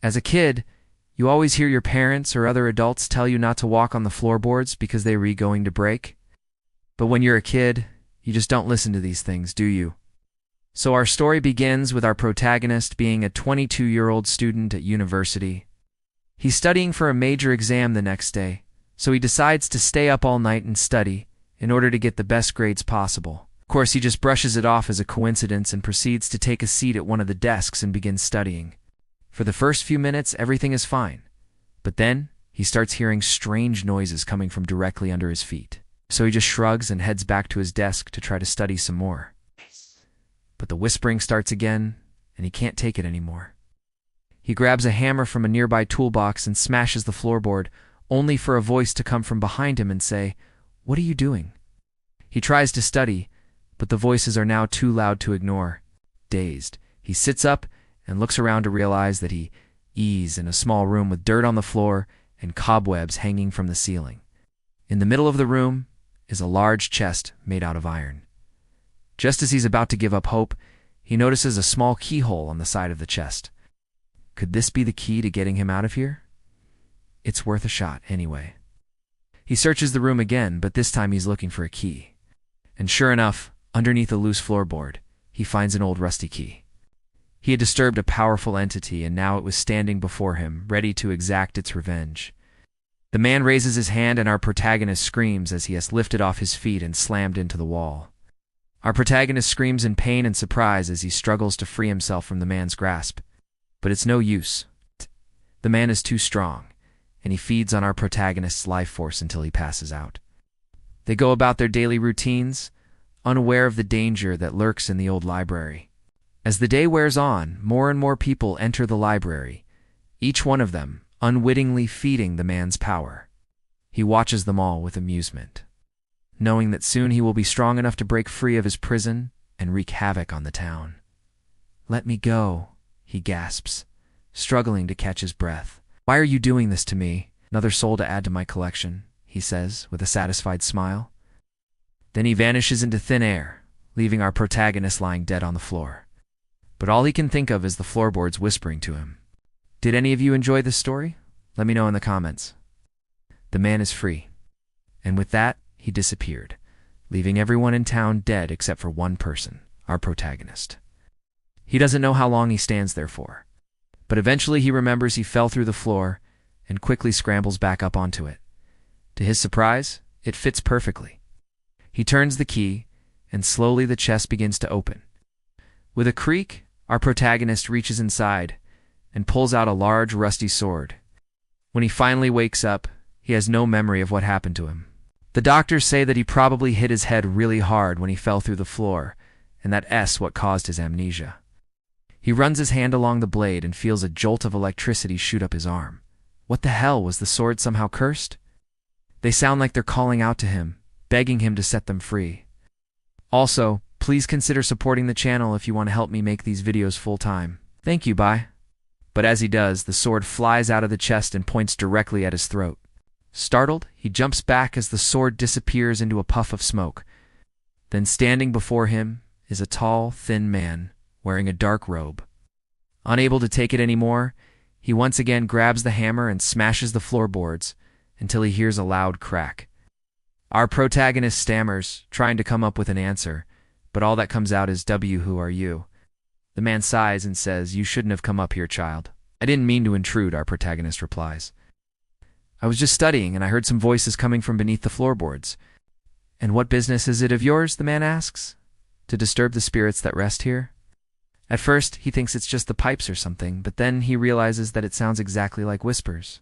As a kid, you always hear your parents or other adults tell you not to walk on the floorboards because they were going to break. But when you're a kid, you just don't listen to these things, do you? So our story begins with our protagonist being a 22-year-old student at university. He's studying for a major exam the next day, so he decides to stay up all night and study in order to get the best grades possible. Of course, he just brushes it off as a coincidence and proceeds to take a seat at one of the desks and begins studying. For the first few minutes, everything is fine. But then, he starts hearing strange noises coming from directly under his feet. So he just shrugs and heads back to his desk to try to study some more. But the whispering starts again, and he can't take it anymore. He grabs a hammer from a nearby toolbox and smashes the floorboard, only for a voice to come from behind him and say, "What are you doing?" He tries to study, but the voices are now too loud to ignore. Dazed, he sits up and looks around to realize that he is in a small room with dirt on the floor and cobwebs hanging from the ceiling. In the middle of the room is a large chest made out of iron. Just as he's about to give up hope, he notices a small keyhole on the side of the chest. Could this be the key to getting him out of here? It's worth a shot anyway. He searches the room again, but this time he's looking for a key. And sure enough, underneath a loose floorboard, he finds an old rusty key. He had disturbed a powerful entity, and now it was standing before him, ready to exact its revenge. The man raises his hand, and our protagonist screams as he has lifted off his feet and slammed into the wall. Our protagonist screams in pain and surprise as he struggles to free himself from the man's grasp. But it's no use. The man is too strong, and he feeds on our protagonist's life force until he passes out. They go about their daily routines, unaware of the danger that lurks in the old library. As the day wears on, more and more people enter the library, each one of them unwittingly feeding the man's power. He watches them all with amusement, knowing that soon he will be strong enough to break free of his prison and wreak havoc on the town. "Let me go," he gasps, struggling to catch his breath. "Why are you doing this to me? Another soul to add to my collection," he says with a satisfied smile. Then he vanishes into thin air, leaving our protagonist lying dead on the floor. But all he can think of is the floorboards whispering to him. Did any of you enjoy this story? Let me know in the comments. The man is free. And with that, he disappeared, leaving everyone in town dead except for one person, our protagonist. He doesn't know how long he stands there for, but eventually he remembers he fell through the floor and quickly scrambles back up onto it. To his surprise, it fits perfectly. He turns the key, and slowly the chest begins to open. With a creak, our protagonist reaches inside and pulls out a large rusty sword. When he finally wakes up, he has no memory of what happened to him. The doctors say that he probably hit his head really hard when he fell through the floor, and that's what caused his amnesia. He runs his hand along the blade and feels a jolt of electricity shoot up his arm. What the hell, was the sword somehow cursed? They sound like they're calling out to him, begging him to set them free. Also, please consider supporting the channel if you want to help me make these videos full-time. Thank you, bye. But as he does, the sword flies out of the chest and points directly at his throat. Startled, he jumps back as the sword disappears into a puff of smoke. Then standing before him is a tall, thin man wearing a dark robe. Unable to take it anymore, he once again grabs the hammer and smashes the floorboards until he hears a loud crack. Our protagonist stammers, trying to come up with an answer, but all that comes out is, "W, who are you?" The man sighs and says, "You shouldn't have come up here, child." "I didn't mean to intrude," our protagonist replies. "I was just studying, and I heard some voices coming from beneath the floorboards." "And what business is it of yours?" the man asks. "To disturb the spirits that rest here?" At first, he thinks it's just the pipes or something, but then he realizes that it sounds exactly like whispers.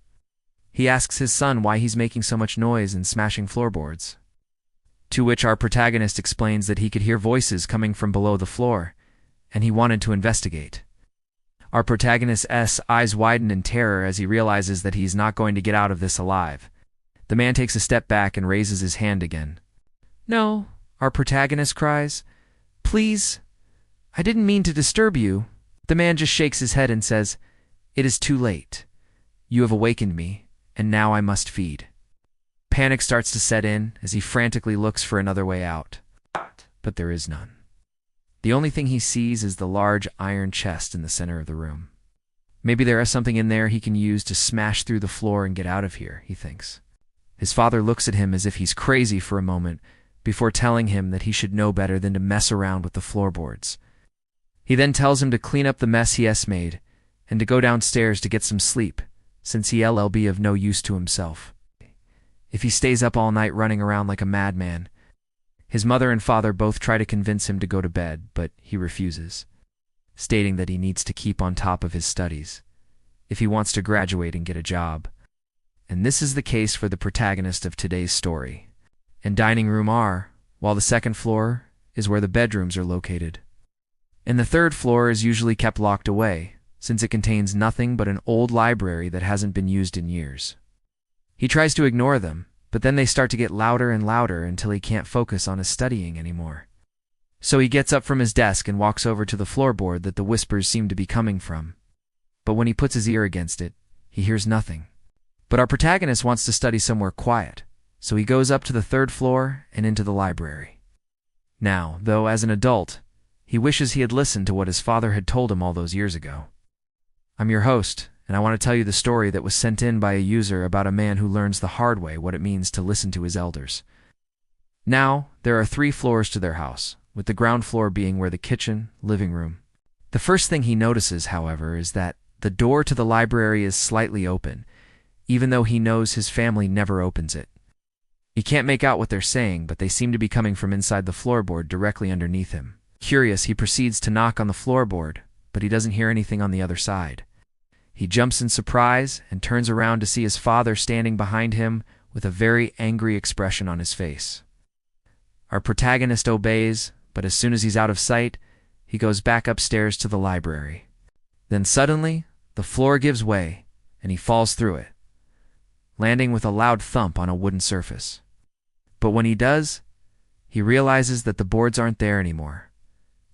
He asks his son why he's making so much noise and smashing floorboards. To which our protagonist explains that he could hear voices coming from below the floor, and he wanted to investigate. Our protagonist's eyes widen in terror as he realizes that he's not going to get out of this alive. The man takes a step back and raises his hand again. "No," our protagonist cries. "Please, I didn't mean to disturb you." The man just shakes his head and says, "It is too late. You have awakened me, and now I must feed." Panic starts to set in as he frantically looks for another way out. But there is none. The only thing he sees is the large iron chest in the center of the room. Maybe there is something in there he can use to smash through the floor and get out of here, he thinks. His father looks at him as if he's crazy for a moment before telling him that he should know better than to mess around with the floorboards. He then tells him to clean up the mess he has made and to go downstairs to get some sleep, since he'll be of no use to himself if he stays up all night running around like a madman. His mother and father both try to convince him to go to bed, but he refuses, stating that he needs to keep on top of his studies if he wants to graduate and get a job. And this is the case for the protagonist of today's story. And dining room R, while the second floor is where the bedrooms are located. And the third floor is usually kept locked away, since it contains nothing but an old library that hasn't been used in years. He tries to ignore them, but then they start to get louder and louder until he can't focus on his studying anymore. So he gets up from his desk and walks over to the floorboard that the whispers seem to be coming from. But when he puts his ear against it, he hears nothing. But our protagonist wants to study somewhere quiet, so he goes up to the third floor and into the library. Now, though, as an adult, he wishes he had listened to what his father had told him all those years ago. I'm your host, and I want to tell you the story that was sent in by a user about a man who learns the hard way what it means to listen to his elders. Now, there are 3 floors to their house, with the ground floor being where the kitchen, living room. The first thing he notices, however, is that the door to the library is slightly open, even though he knows his family never opens it. He can't make out what they're saying, but they seem to be coming from inside the floorboard directly underneath him. Curious, he proceeds to knock on the floorboard, but he doesn't hear anything on the other side. He jumps in surprise and turns around to see his father standing behind him with a very angry expression on his face. Our protagonist obeys, but as soon as he's out of sight, he goes back upstairs to the library. Then suddenly, the floor gives way, and he falls through it, landing with a loud thump on a wooden surface. But when he does, he realizes that the boards aren't there anymore,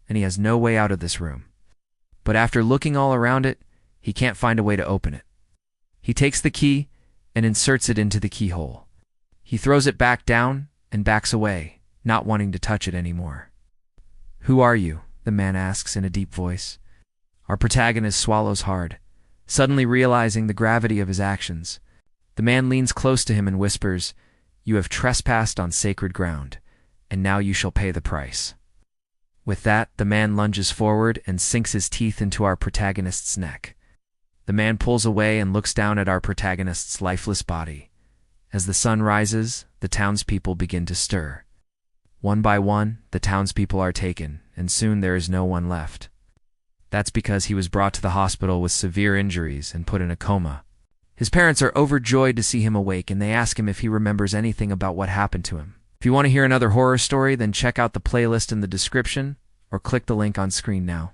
and he has no way out of this room. But after looking all around it, he can't find a way to open it. He takes the key and inserts it into the keyhole. He throws it back down and backs away, not wanting to touch it anymore. "Who are you?" the man asks in a deep voice. Our protagonist swallows hard, suddenly realizing the gravity of his actions. The man leans close to him and whispers, "You have trespassed on sacred ground, and now you shall pay the price." With that, the man lunges forward and sinks his teeth into our protagonist's neck. The man pulls away and looks down at our protagonist's lifeless body. As the sun rises, the townspeople begin to stir. One by one, the townspeople are taken, and soon there is no one left. That's because he was brought to the hospital with severe injuries and put in a coma. His parents are overjoyed to see him awake, and they ask him if he remembers anything about what happened to him. If you want to hear another horror story, then check out the playlist in the description or click the link on screen now.